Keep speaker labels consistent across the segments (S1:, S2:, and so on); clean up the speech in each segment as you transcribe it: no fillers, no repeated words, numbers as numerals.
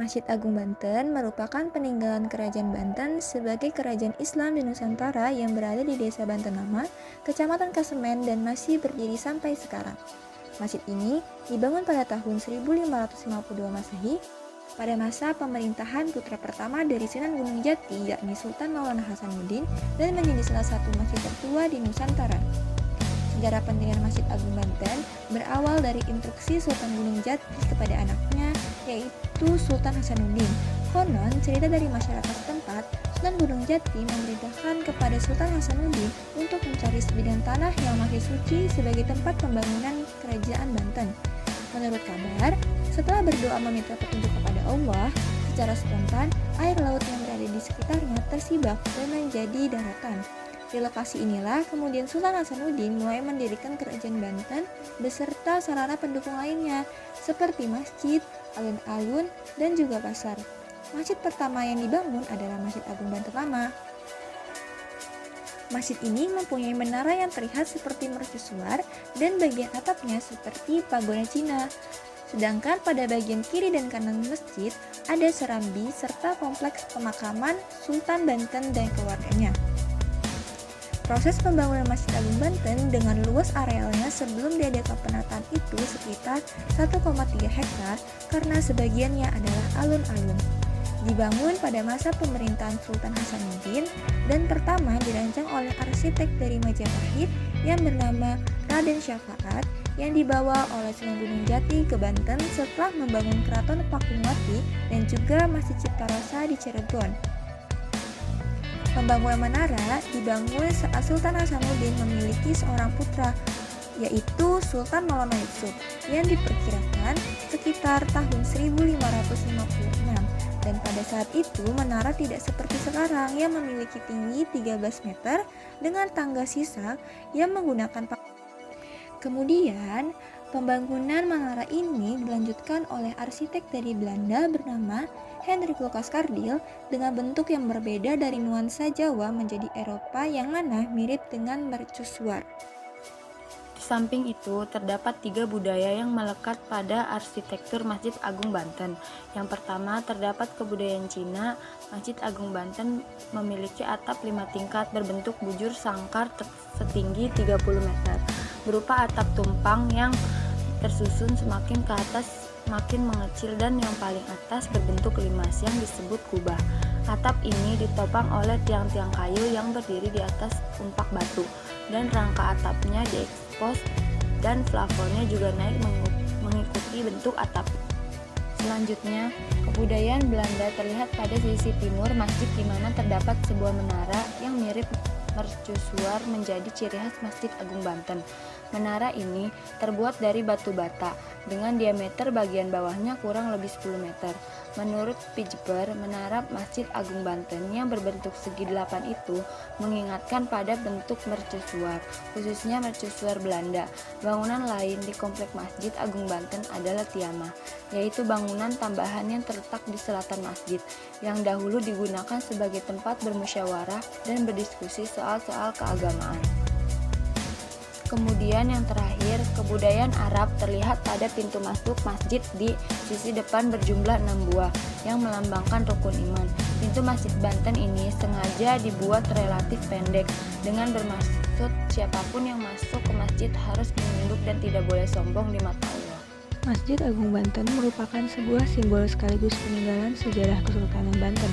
S1: Masjid Agung Banten merupakan peninggalan Kerajaan Banten sebagai kerajaan Islam di Nusantara yang berada di Desa Banten Lama, Kecamatan Kasemen dan masih berdiri sampai sekarang. Masjid ini dibangun pada tahun 1552 Masehi pada masa pemerintahan putra pertama dari Sunan Gunung Jati yakni Sultan Maulana Hasanuddin dan menjadi salah satu masjid tertua di Nusantara. Sejarah pendirian Masjid Agung Banten berawal dari instruksi Sultan Gunung Jati kepada anaknya, yaitu Sultan Hasanuddin. Konon, cerita dari masyarakat setempat, Sultan Gunung Jati memerintahkan kepada Sultan Hasanuddin untuk mencari sebidang tanah yang masih suci sebagai tempat pembangunan kerajaan Banten. Menurut kabar, setelah berdoa meminta petunjuk kepada Allah, secara spontan, air laut yang berada di sekitarnya tersibak dan menjadi daratan. Di lokasi inilah kemudian Sultan Hasanuddin mulai mendirikan kerajaan Banten beserta sarana pendukung lainnya seperti masjid, alun-alun, dan juga pasar. Masjid pertama yang dibangun adalah Masjid Agung Banten Lama. Masjid ini mempunyai menara yang terlihat seperti mercusuar dan bagian atapnya seperti pagoda Cina. Sedangkan pada bagian kiri dan kanan masjid ada serambi serta kompleks pemakaman Sultan Banten dan keluarganya. Proses pembangunan Masjid Agung Banten dengan luas arealnya sebelum diadakan penataan itu sekitar 1,3 hektar karena sebagiannya adalah alun-alun. Dibangun pada masa pemerintahan Sultan Hasanuddin dan pertama dirancang oleh arsitek dari Majapahit yang bernama Raden Syafaat yang dibawa oleh Sunan Gunung Jati ke Banten setelah membangun Keraton Pakuwati dan juga Masjid Cipta Rasa di Cirebon. Pembangunan menara dibangun saat Sultan Hasanuddin memiliki seorang putra, yaitu Sultan Maulana Yusuf, yang diperkirakan sekitar tahun 1556. Dan pada saat itu menara tidak seperti sekarang yang memiliki tinggi 13 meter dengan tangga sisa yang menggunakan Kemudian, pembangunan menara ini dilanjutkan oleh arsitek dari Belanda bernama Hendrik Lucas Kardil dengan bentuk yang berbeda dari nuansa Jawa menjadi Eropa yang mana mirip dengan mercusuar.
S2: Di samping itu, terdapat 3 budaya yang melekat pada arsitektur Masjid Agung Banten. Yang pertama, terdapat kebudayaan Cina. Masjid Agung Banten memiliki atap 5 tingkat berbentuk bujur sangkar setinggi 30 meter, berupa atap tumpang yang tersusun semakin ke atas makin mengecil dan yang paling atas berbentuk limas yang disebut kubah. Atap ini ditopang oleh tiang-tiang kayu yang berdiri di atas tumpak batu dan rangka atapnya diekspos dan plafonnya juga naik mengikuti bentuk atap. Selanjutnya, kebudayaan Belanda terlihat pada sisi timur masjid di mana terdapat sebuah menara yang mirip mercusuar menjadi ciri khas Masjid Agung Banten. Menara ini terbuat dari batu bata dengan diameter bagian bawahnya kurang lebih 10 meter. Menurut Pijper, menara Masjid Agung Banten yang berbentuk segi 8 itu mengingatkan pada bentuk mercusuar, khususnya mercusuar Belanda. Bangunan lain di komplek Masjid Agung Banten adalah Tiamah, yaitu bangunan tambahan yang terletak di selatan masjid, yang dahulu digunakan sebagai tempat bermusyawarah dan berdiskusi soal-soal keagamaan. Kemudian yang terakhir, kebudayaan Arab terlihat pada pintu masuk masjid di sisi depan berjumlah 6 buah yang melambangkan rukun iman. Pintu Masjid Banten ini sengaja dibuat relatif pendek dengan bermaksud siapapun yang masuk ke masjid harus menunduk dan tidak boleh sombong di mata Allah.
S3: Masjid Agung Banten merupakan sebuah simbol sekaligus peninggalan sejarah Kesultanan Banten.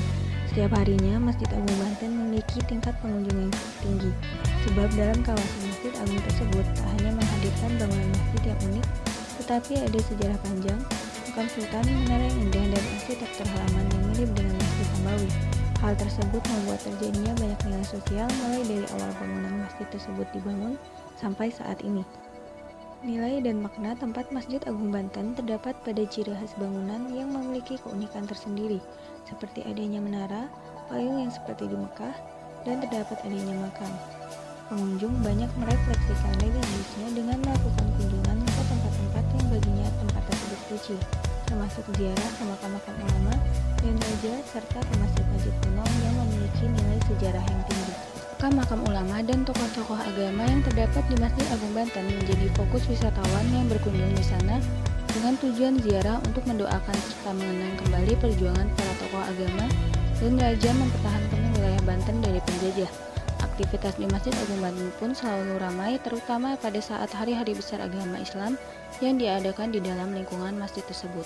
S3: Setiap harinya, Masjid Agung Banten memiliki tingkat pengunjung yang tinggi. Sebab dalam kawasan Masjid Agung tersebut tak hanya menghadirkan bangunan masjid yang unik, tetapi ada sejarah panjang, makam sultan, menara yang indah, dan arsitektur halaman yang mirip dengan Masjid Nabawi. Hal tersebut membuat terjadinya banyak nilai sosial mulai dari awal bangunan masjid tersebut dibangun sampai saat ini. Nilai dan makna tempat Masjid Agung Banten terdapat pada ciri khas bangunan yang memiliki keunikan tersendiri, seperti adanya menara, payung yang seperti di Mekah, dan terdapat adanya makam. Pengunjung banyak merefleksikan religiusnya dengan melakukan kunjungan ke tempat-tempat yang baginya tempat tersebut suci, termasuk ziarah ke makam-makam ulama dan raja serta ke masjid-masjid kuno yang memiliki nilai sejarah yang tinggi. Makam ulama dan tokoh-tokoh agama yang terdapat di Masjid Agung Banten menjadi fokus wisatawan yang berkunjung di sana dengan tujuan ziarah untuk mendoakan serta mengenang kembali perjuangan para tokoh agama dan raja mempertahankan wilayah Banten dari penjajah. Aktivitas di Masjid Agung Banten pun selalu ramai, terutama pada saat hari-hari besar agama Islam yang diadakan di dalam lingkungan masjid tersebut.